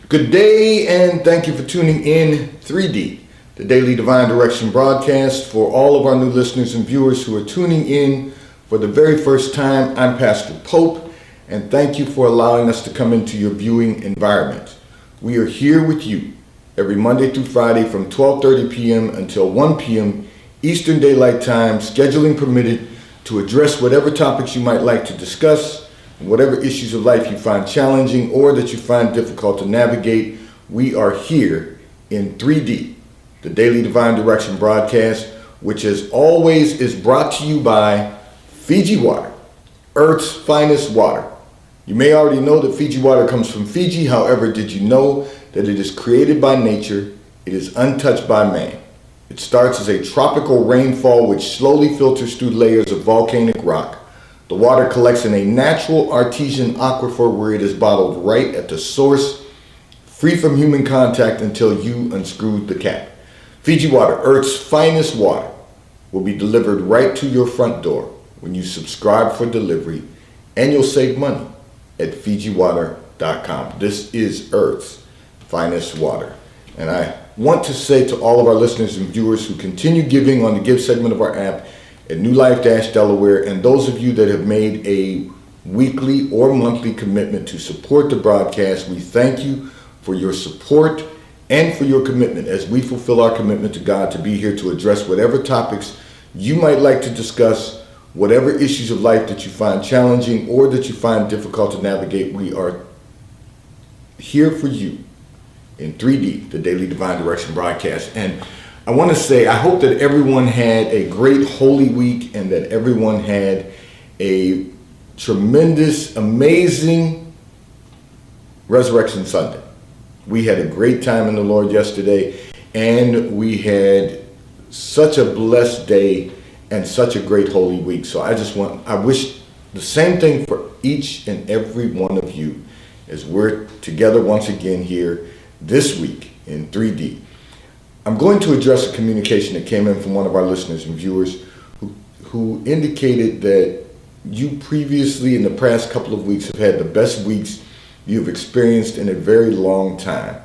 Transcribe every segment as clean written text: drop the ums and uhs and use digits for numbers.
Good day, and thank you for tuning in 3D, the Daily Divine Direction broadcast. For all of our new listeners and viewers who are tuning in for the very first time, I'm Pastor Pope, and thank you for allowing us to come into your viewing environment. We are here with you every Monday through Friday from 12:30 p.m. until 1 p.m. Eastern Daylight Time, scheduling permitted, to address whatever topics you might like to discuss, whatever issues of life you find challenging or that you find difficult to navigate. We are here in 3D, the Daily Divine Direction broadcast, which as always is brought to you by Fiji Water, Earth's finest water. You may already know that Fiji water comes from Fiji. However, did you know that it is created by nature? It is untouched by man. It starts as a tropical rainfall which slowly filters through layers of volcanic rock. The water collects in a natural artesian aquifer where it is bottled right at the source, free from human contact until you unscrew the cap. Fiji Water, Earth's finest water, will be delivered right to your front door when you subscribe for delivery, and you'll save money at FijiWater.com. This is Earth's finest water. And I want to say to all of our listeners and viewers who continue giving on the Give segment of our app at New Life Delaware, and those of you that have made a weekly or monthly commitment to support the broadcast, we thank you for your support and for your commitment as we fulfill our commitment to God to be here to address whatever topics you might like to discuss, whatever issues of life that you find challenging or that you find difficult to navigate. We are here for you in 3D, the Daily Divine Direction broadcast. And I want to say, I hope that everyone had a great Holy Week and that everyone had a tremendous, amazing Resurrection Sunday. We had a great time in the Lord yesterday, and we had such a blessed day and such a great Holy Week. So I wish the same thing for each and every one of you as we're together once again here this week in 3D. I'm going to address a communication that came in from one of our listeners and viewers who indicated that you previously in the past couple of weeks have had the best weeks you've experienced in a very long time.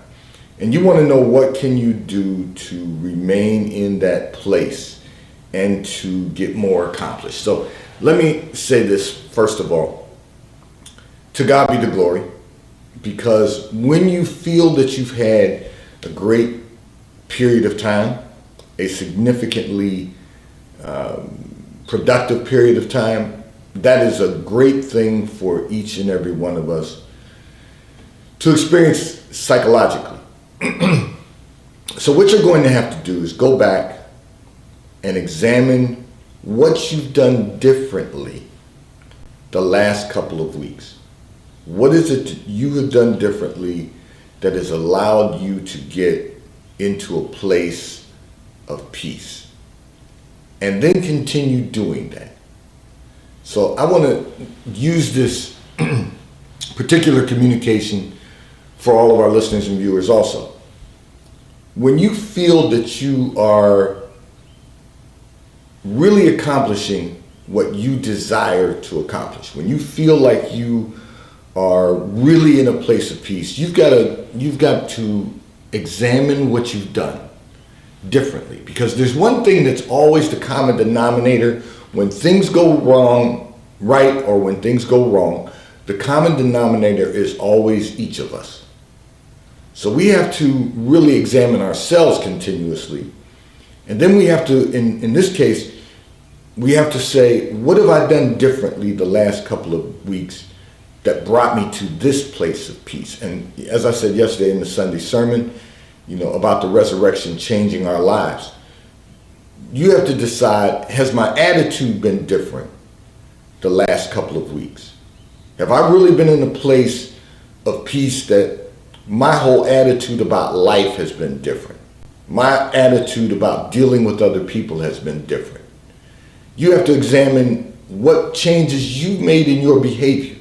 And you want to know what can you do to remain in that place and to get more accomplished. So let me say this first of all. To God be the glory, because when you feel that you've had a great period of time, a significantly productive period of time, that is a great thing for each and every one of us to experience psychologically. So what you're going to have to do is go back and examine what you've done differently the last couple of weeks. What is it that you have done differently that has allowed you to get into a place of peace? And then continue doing that. So I want to use this particular communication for all of our listeners and viewers also. When you feel that you are really accomplishing what you desire to accomplish, when you feel like you are really in a place of peace, you've got to examine what you've done differently. Because there's one thing that's always the common denominator when things go wrong, right, or when things go wrong. The common denominator is always each of us. So we have to really examine ourselves continuously. And then we have to, in this case, we have to say, what have I done differently the last couple of weeks that brought me to this place of peace? And as I said yesterday in the Sunday sermon, about the resurrection changing our lives, you have to decide, has my attitude been different the last couple of weeks? Have I really been in a place of peace that my whole attitude about life has been different? My attitude about dealing with other people has been different. You have to examine what changes you made in your behavior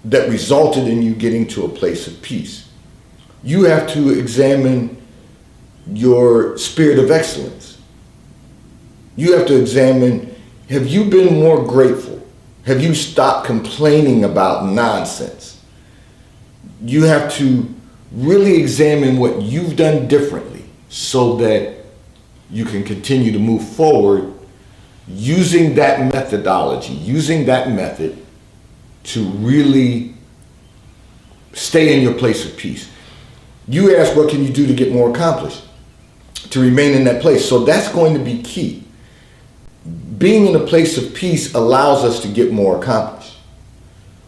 that resulted in you getting to a place of peace. You have to examine your spirit of excellence. You have to examine, have you been more grateful? Have you stopped complaining about nonsense? you have to really examine what you've done differently so that you can continue to move forward using that methodology, using that method to really stay in your place of peace. You ask, what can you do to get more accomplished? To remain in that place. So that's going to be key. Being in a place of peace allows us to get more accomplished.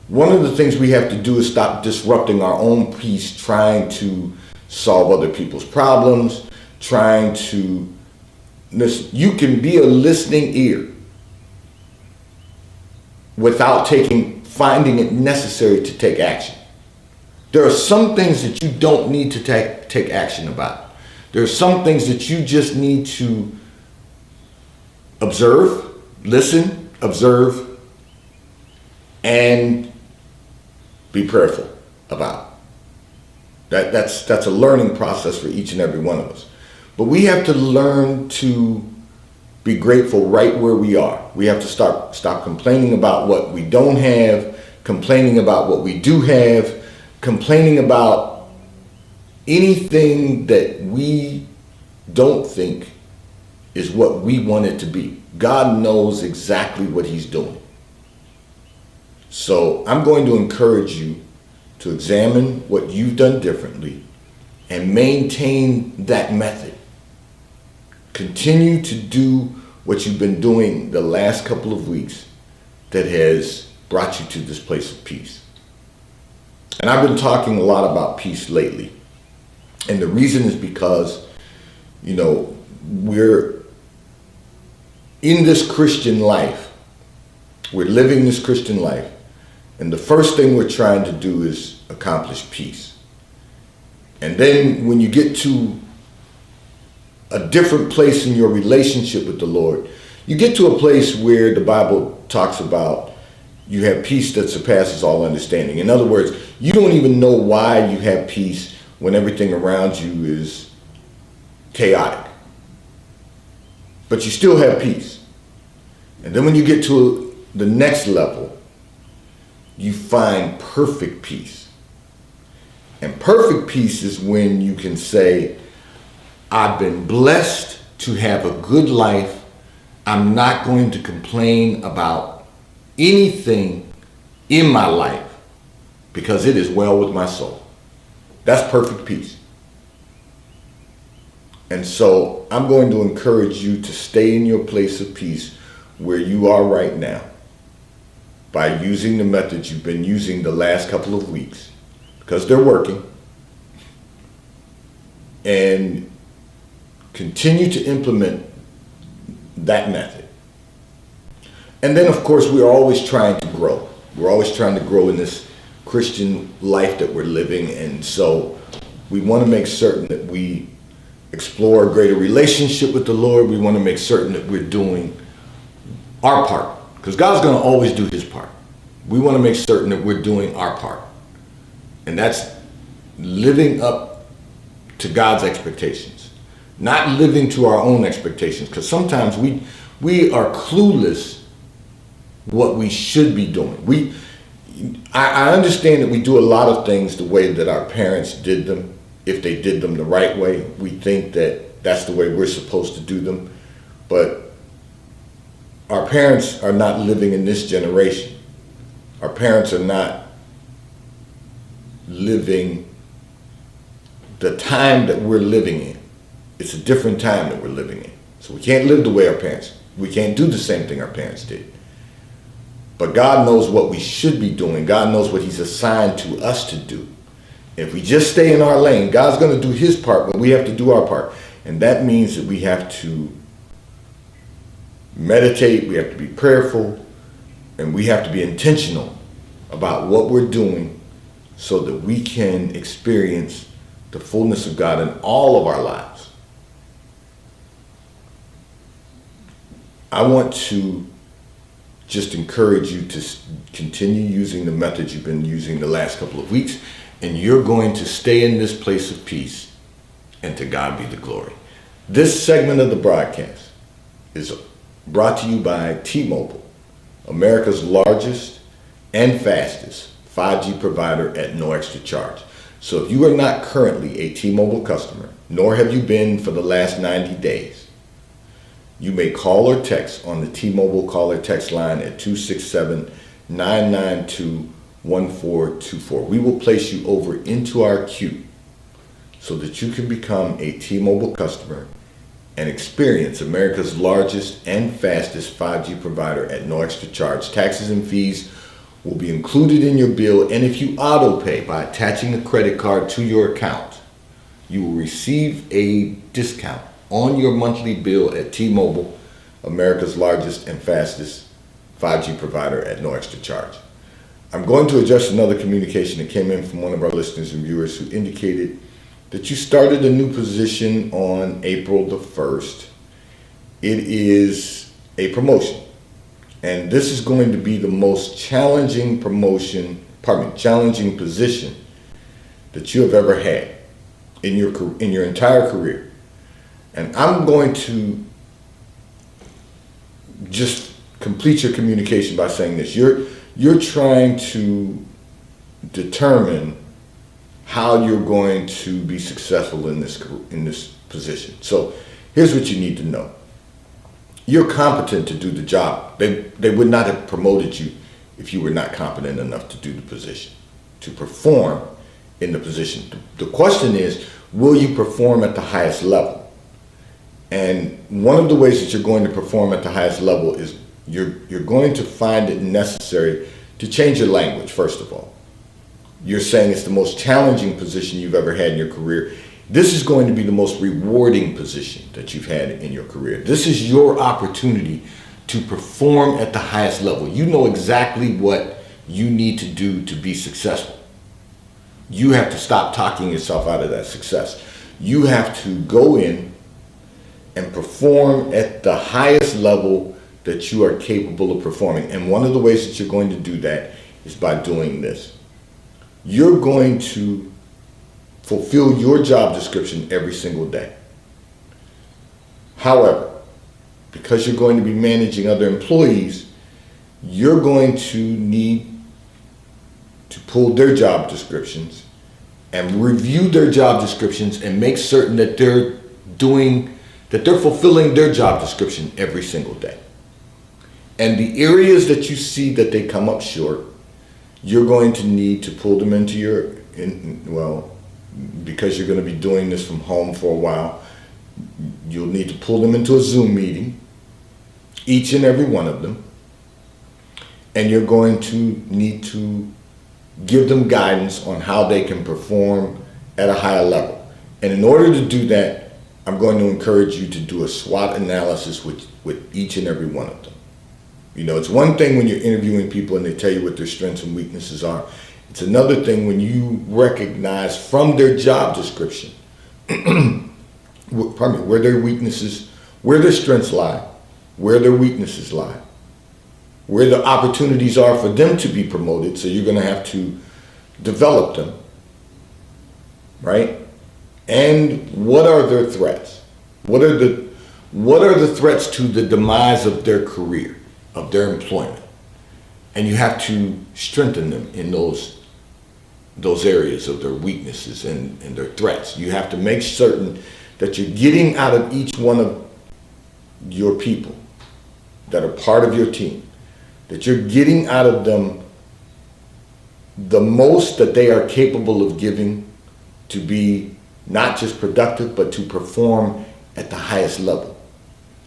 One of the things we have to do is stop disrupting our own peace, trying to solve other people's problems, trying to listen. You can be a listening ear without finding it necessary to take action. There are some things that you don't need to take action about. There are some things that you just need to observe, listen, observe, and be prayerful about. That's a learning process for each and every one of us. But we have to learn to be grateful right where we are. We have to stop complaining about what we don't have, complaining about what we do have, complaining about anything that we don't think is what we want it to be. God knows exactly what he's doing. So I'm going to encourage you to examine what you've done differently and maintain that method. Continue to do what you've been doing the last couple of weeks that has brought you to this place of peace. And I've been talking a lot about peace lately. And the reason is because, we're in this Christian life. We're living this Christian life. And the first thing we're trying to do is accomplish peace. And then when you get to a different place in your relationship with the Lord, you get to a place where the Bible talks about you have peace that surpasses all understanding. In other words, you don't even know why you have peace when everything around you is chaotic. But you still have peace. And then when you get to the next level, you find perfect peace. And perfect peace is when you can say, I've been blessed to have a good life. I'm not going to complain about anything in my life because it is well with my soul. That's perfect peace. And so I'm going to encourage you to stay in your place of peace where you are right now by using the methods you've been using the last couple of weeks because they're working. And continue to implement that method. And then, of course, we're always trying to grow. We're always trying to grow in this Christian life that we're living. And so we want to make certain that we explore a greater relationship with the Lord. We want to make certain that we're doing our part because God's going to always do his part. We want to make certain that we're doing our part. And that's living up to God's expectations. Not living to our own expectations, because sometimes we are clueless what we should be doing. I understand that we do a lot of things the way that our parents did them. If they did them the right way, we think that that's the way we're supposed to do them. But our parents are not living in this generation. Our parents are not living the time that we're living in. It's a different time that we're living in. So we can't live the way our parents, we can't do the same thing our parents did. But God knows what we should be doing. God knows what he's assigned to us to do. If we just stay in our lane, God's going to do his part, but we have to do our part. And that means that we have to meditate, we have to be prayerful, and we have to be intentional about what we're doing so that we can experience the fullness of God in all of our lives. I want to just encourage you to continue using the methods you've been using the last couple of weeks, and you're going to stay in this place of peace, and to God be the glory. This segment of the broadcast is brought to you by T-Mobile, America's largest and fastest 5G provider at no extra charge. So if you are not currently a T-Mobile customer, nor have you been for the last 90 days, you may call or text on the T-Mobile call or text line at 267-992-1424. We will place you over into our queue so that you can become a T-Mobile customer and experience America's largest and fastest 5G provider at no extra charge. Taxes and fees will be included in your bill, and if you auto pay by attaching a credit card to your account, you will receive a discount on your monthly bill at T-Mobile, America's largest and fastest 5G provider at no extra charge. I'm going to address another communication that came in from one of our listeners and viewers who indicated that you started a new position on April the 1st. It is a promotion, and this is going to be the most challenging challenging position that you have ever had in your entire career. And I'm going to just complete your communication by saying this. You're trying to determine how you're going to be successful in this position. So here's what you need to know. You're competent to do the job. They would not have promoted you if you were not competent enough to do the position, to perform in the position. The question is, will you perform at the highest level? And one of the ways that you're going to perform at the highest level is you're going to find it necessary to change your language, first of all. You're saying it's the most challenging position you've ever had in your career. This is going to be the most rewarding position that you've had in your career. This is your opportunity to perform at the highest level. You know exactly what you need to do to be successful. You have to stop talking yourself out of that success. You have to go in and perform at the highest level that you are capable of performing. And one of the ways that you're going to do that is by doing this. You're going to fulfill your job description every single day. However, because you're going to be managing other employees, you're going to need to pull their job descriptions and review their job descriptions and make certain that they're fulfilling their job description every single day. And the areas that you see that they come up short, you're going to need to pull them into because you're going to be doing this from home for a while, you'll need to pull them into a Zoom meeting, each and every one of them, and you're going to need to give them guidance on how they can perform at a higher level. And in order to do that, I'm going to encourage you to do a SWOT analysis with each and every one of them. You know, it's one thing when you're interviewing people and they tell you what their strengths and weaknesses are. It's another thing when you recognize from their job description, where their weaknesses, where their strengths lie, where their weaknesses lie, where the opportunities are for them to be promoted. So you're going to have to develop them, right? And what are their threats? What are the threats to the demise of their career, of their employment? And you have to strengthen them in those areas of their weaknesses and their threats. You have to make certain that you're getting out of each one of your people that are part of your team, that you're getting out of them the most that they are capable of giving to be not just productive, but to perform at the highest level.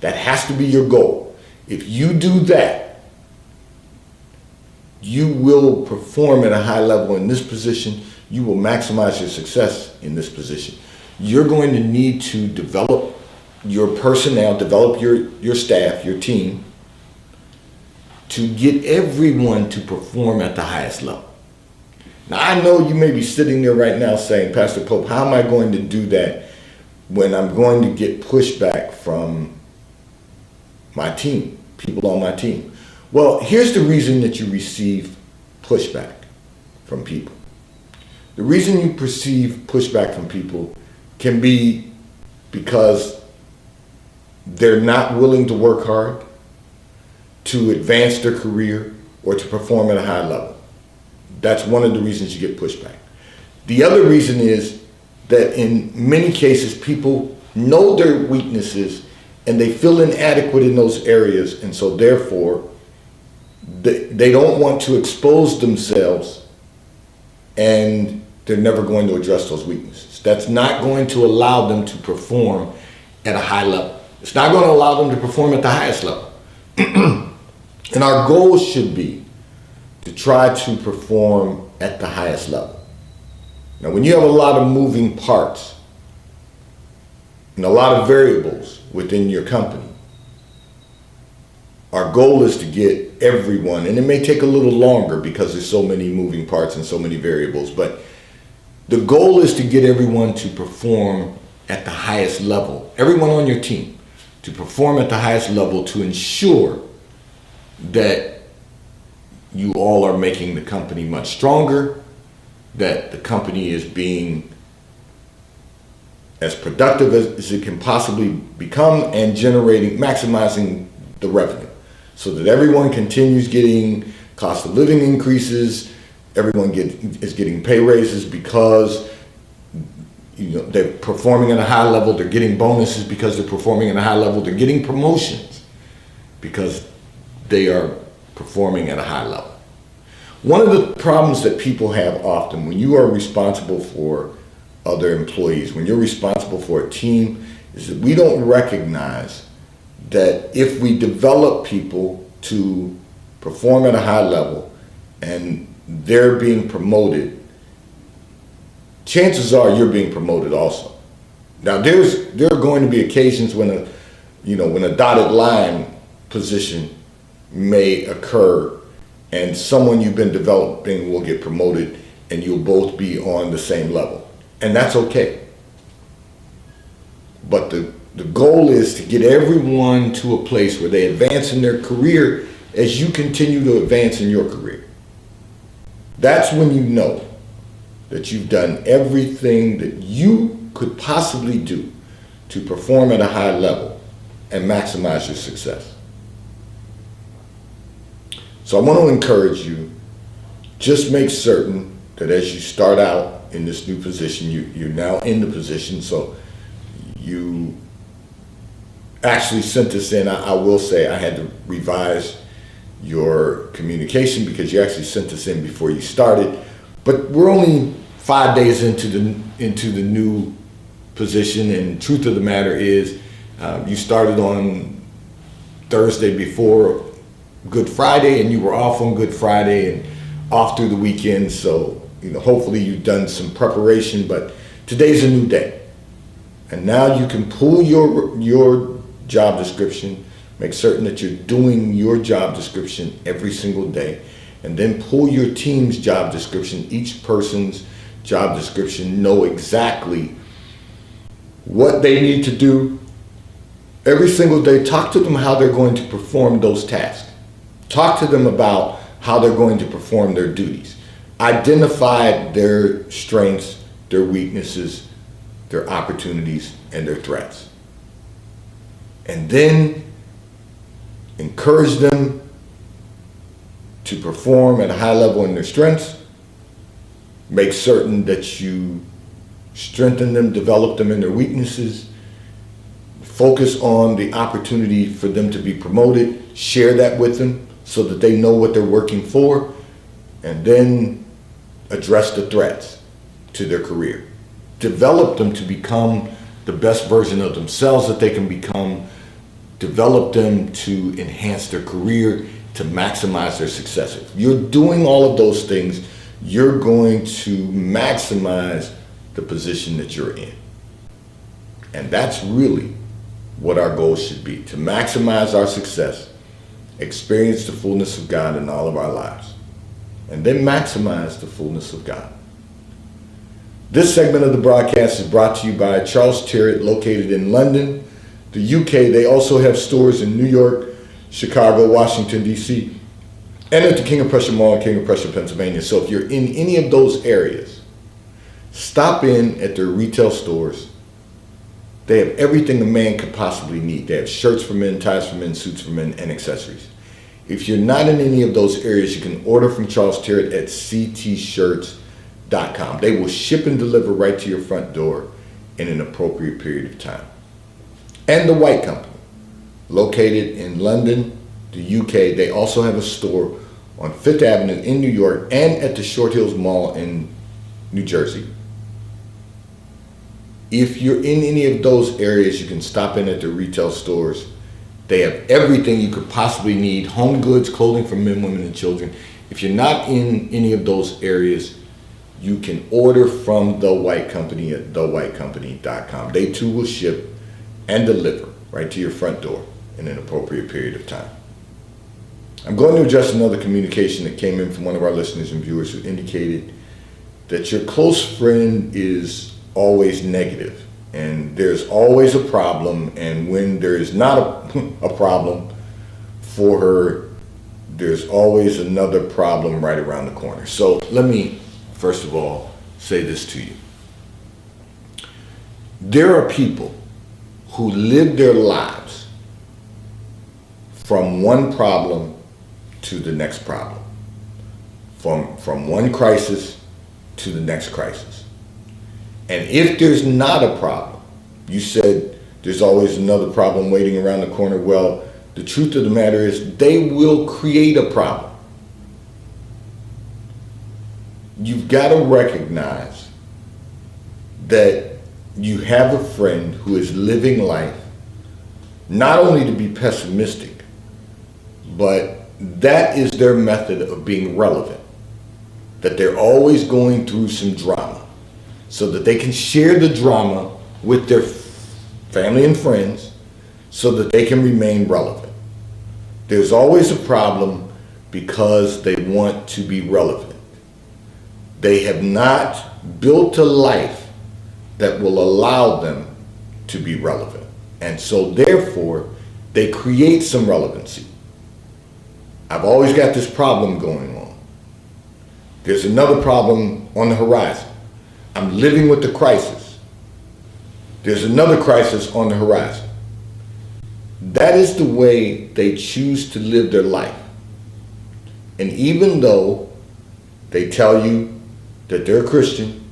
That has to be your goal. If you do that, you will perform at a high level in this position. You will maximize your success in this position. You're going to need to develop your personnel, develop your staff, your team, to get everyone to perform at the highest level. Now, I know you may be sitting there right now saying, Pastor Pope, how am I going to do that when I'm going to get pushback from my team, people on my team? Well, here's the reason that you receive pushback from people. The reason you perceive pushback from people can be because they're not willing to work hard to advance their career or to perform at a high level. That's one of the reasons you get pushback. The other reason is that in many cases, people know their weaknesses and they feel inadequate in those areas, and so therefore they don't want to expose themselves, and they're never going to address those weaknesses. That's not going to allow them to perform at a high level. It's not going to allow them to perform at the highest level. And our goal should be to try to perform at the highest level. Now, when you have a lot of moving parts and a lot of variables within your company, our goal is to get everyone, and it may take a little longer because there's so many moving parts and so many variables, but the goal is to get everyone to perform at the highest level, everyone on your team, to perform at the highest level to ensure that you all are making the company much stronger, that the company is being as productive as it can possibly become, and maximizing the revenue so that everyone continues getting cost of living increases, everyone is getting pay raises because they're performing at a high level, they're getting bonuses because they're performing at a high level, they're getting promotions because they are performing at a high level. One of the problems that people have often when you are responsible for other employees, when you're responsible for a team, is that we don't recognize that if we develop people to perform at a high level and they're being promoted, chances are you're being promoted also. Now there are going to be occasions when a dotted line position may occur and someone you've been developing will get promoted and you'll both be on the same level. And that's okay. But the goal is to get everyone to a place where they advance in their career as you continue to advance in your career. That's when you know that you've done everything that you could possibly do to perform at a high level and maximize your success. So I want to encourage you, just make certain that as you start out in this new position, you're now in the position, so you actually sent this in. I will say I had to revise your communication because you actually sent this in before you started, but we're only 5 days into the new position, and truth of the matter is you started on Thursday before Good Friday, and you were off on Good Friday and off through the weekend, so hopefully you've done some preparation, but today's a new day. And now you can pull your job description, make certain that you're doing your job description every single day, and then pull your team's job description, each person's job description, know exactly what they need to do every single day. Talk to them how they're going to perform those tasks. Talk to them about how they're going to perform their duties. Identify their strengths, their weaknesses, their opportunities, and their threats. And then encourage them to perform at a high level in their strengths. Make certain that you strengthen them, develop them in their weaknesses. Focus on the opportunity for them to be promoted. Share that with them so that they know what they're working for. And then address the threats to their career. Develop them to become the best version of themselves that they can become. Develop them to enhance their career, to maximize their success. If you're doing all of those things, you're going to maximize the position that you're in. And that's really what our goal should be, to maximize our success, experience the fullness of God in all of our lives, and then maximize the fullness of God. This segment of the broadcast is brought to you by Charles Tyrwhitt, located in London, the UK. They also have stores in New York, Chicago, Washington, D.C., and at the King of Prussia Mall in King of Prussia, Pennsylvania. So if you're in any of those areas, stop in at their retail stores. They have everything a man could possibly need. They have shirts for men, ties for men, suits for men, and accessories. If you're not in any of those areas, you can order from Charles Terrett at ctshirts.com. They will ship and deliver right to your front door in an appropriate period of time. And The White Company, located in London, the UK. They also have a store on Fifth Avenue in New York and at the Short Hills Mall in New Jersey. If you're in any of those areas, you can stop in at the retail stores. They have everything you could possibly need: home goods, clothing for men, women, and children. If you're not in any of those areas, you can order from The White Company at thewhitecompany.com. They too will ship and deliver right to your front door in an appropriate period of time. I'm going to address another communication that came in from one of our listeners and viewers who indicated that your close friend is always negative and there's always a problem, and when there is not a problem for her, there's always another problem right around the corner. So let me first of all say this to you. There are people who live their lives from one problem to the next problem, from one crisis to the next crisis. And if there's not a problem, you said there's always another problem waiting around the corner. Well, the truth of the matter is they will create a problem. You've got to recognize that you have a friend who is living life not only to be pessimistic, but that is their method of being relevant. That they're always going through some drama so that they can share the drama with their family and friends so that they can remain relevant. There's always a problem because they want to be relevant. They have not built a life that will allow them to be relevant. And so therefore, they create some relevancy. I've always got this problem going on. There's another problem on the horizon. I'm living with the crisis. There's another crisis on the horizon. That is the way they choose to live their life. And even though they tell you that they're a Christian,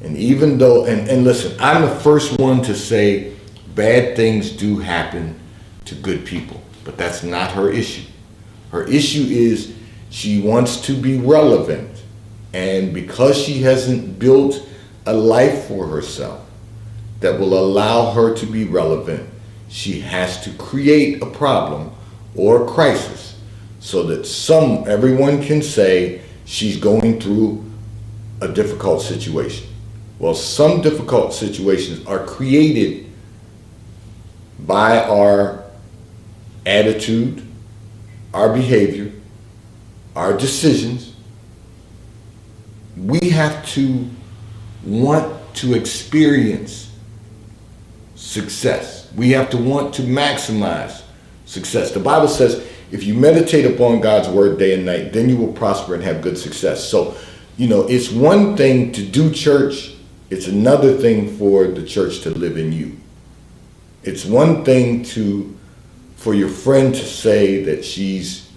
and even though, and listen, I'm the first one to say bad things do happen to good people, but that's not her issue. Her issue is she wants to be relevant. And because she hasn't built a life for herself that will allow her to be relevant, she has to create a problem or a crisis so that everyone can say she's going through a difficult situation. Well, some difficult situations are created by our attitude, our behavior, our decisions. We have to want to experience success. We have to want to maximize success. The Bible says, if you meditate upon God's word day and night, then you will prosper and have good success. So, it's one thing to do church. It's another thing for the church to live in you. It's one thing for your friend to say that she's,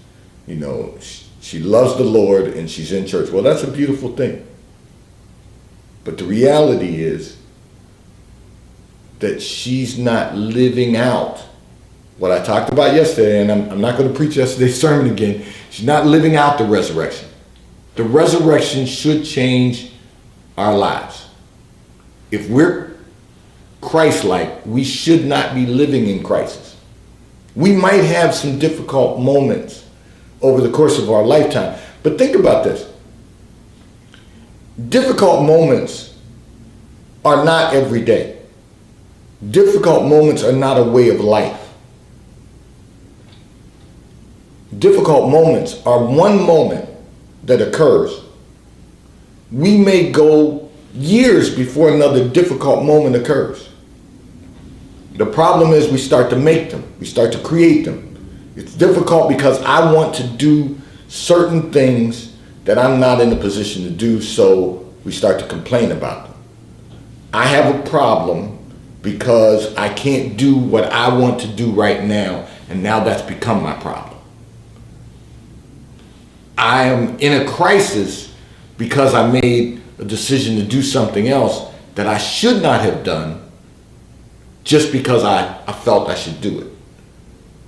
she loves the Lord and she's in church. Well, that's a beautiful thing. But the reality is that she's not living out what I talked about yesterday, and I'm not going to preach yesterday's sermon again. She's not living out the resurrection. The resurrection should change our lives. If we're Christ-like, we should not be living in crisis. We might have some difficult moments over the course of our lifetime, but think about this. Difficult moments are not every day. Difficult moments are not a way of life. Difficult moments are one moment that occurs. We may go years before another difficult moment occurs. The problem is we start to make them. We start to create them. It's difficult because I want to do certain things that I'm not in a position to do, so we start to complain about them. I have a problem because I can't do what I want to do right now, and now that's become my problem. I am in a crisis because I made a decision to do something else that I should not have done just because I felt I should do it.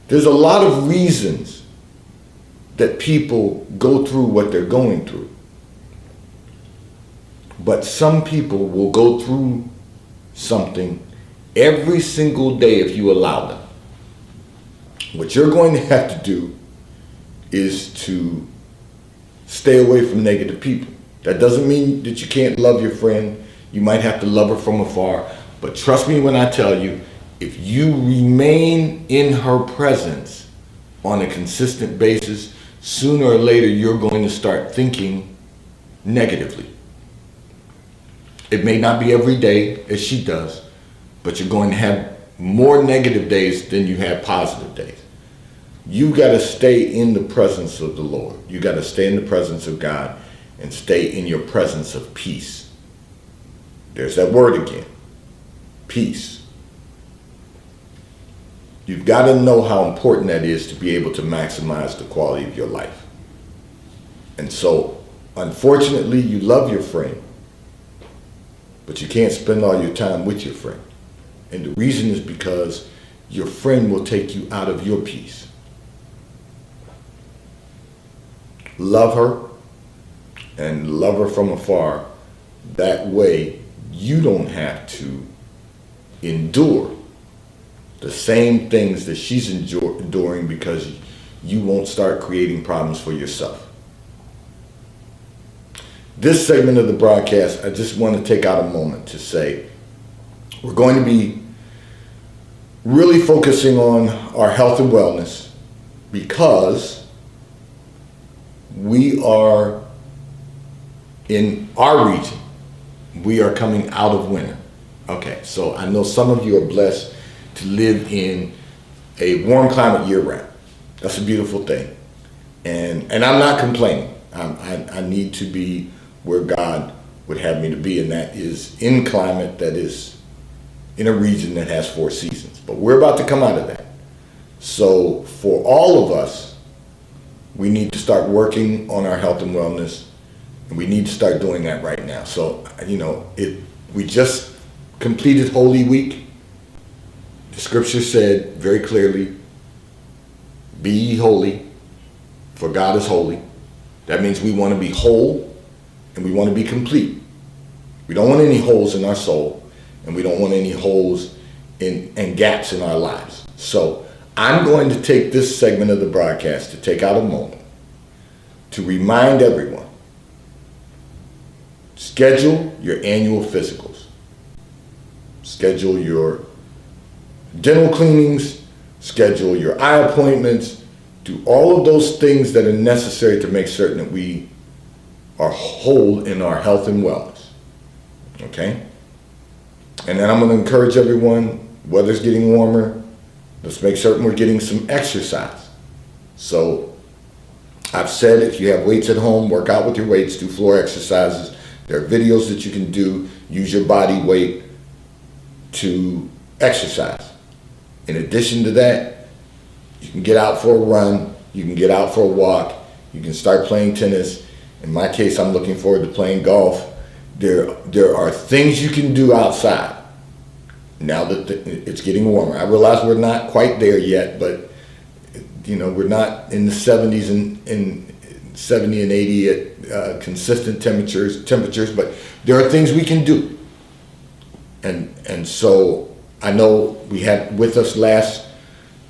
There's a lot of reasons that people go through what they're going through. But some people will go through something every single day if you allow them. What you're going to have to do is to stay away from negative people. That doesn't mean that you can't love your friend. You might have to love her from afar. But trust me when I tell you, if you remain in her presence on a consistent basis, sooner or later you're going to start thinking negatively. It may not be every day as she does, but you're going to have more negative days than you have positive days. You got to stay in the presence of the Lord. You got to stay in the presence of God and stay in your presence of peace. There's that word again, peace. You've got to know how important that is to be able to maximize the quality of your life. And so, unfortunately, you love your friend, but you can't spend all your time with your friend. And the reason is because your friend will take you out of your peace. Love her and love her from afar. That way, you don't have to endure the same things that she's enduring because you won't start creating problems for yourself. This segment of the broadcast, I just want to take out a moment to say we're going to be really focusing on our health and wellness because we are in our region. We are coming out of winter. Okay, so I know some of you are blessed to live in a warm climate year round. That's a beautiful thing. And I'm not complaining. I need to be where God would have me to be, and that is in climate that is in a region that has 4 seasons. But we're about to come out of that. So for all of us, we need to start working on our health and wellness, and we need to start doing that right now. So, we just completed Holy Week. The scripture said very clearly, be ye holy, for God is holy. That means we want to be whole and we want to be complete. We don't want any holes in our soul, and we don't want any holes and gaps in our lives. So I'm going to take this segment of the broadcast to take out a moment to remind everyone, schedule your annual physicals. Schedule your dental cleanings, schedule your eye appointments, do all of those things that are necessary to make certain that we are whole in our health and wellness. Okay? And then I'm going to encourage everyone, weather's getting warmer, let's make certain we're getting some exercise. So I've said if you have weights at home, work out with your weights, do floor exercises. There are videos that you can do, use your body weight to exercise. In addition to that, you can get out for a run, you can get out for a walk, you can start playing tennis. In my case, I'm looking forward to playing golf. There are things you can do outside now that it's getting warmer. I realize we're not quite there yet, but we're not in the 70s and 70 and 80 at consistent temperatures, but there are things we can do. And so I know we had with us last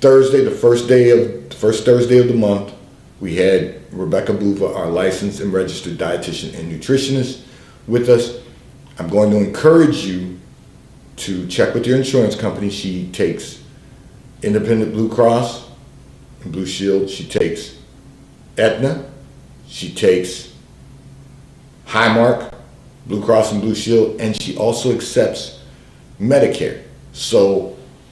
Thursday, the first Thursday of the month, we had Rebecca Buva, our licensed and registered dietitian and nutritionist, with us. I'm going to encourage you to check with your insurance company. She takes Independent Blue Cross and Blue Shield. She takes Aetna. She takes Highmark, Blue Cross and Blue Shield, and she also accepts Medicare. So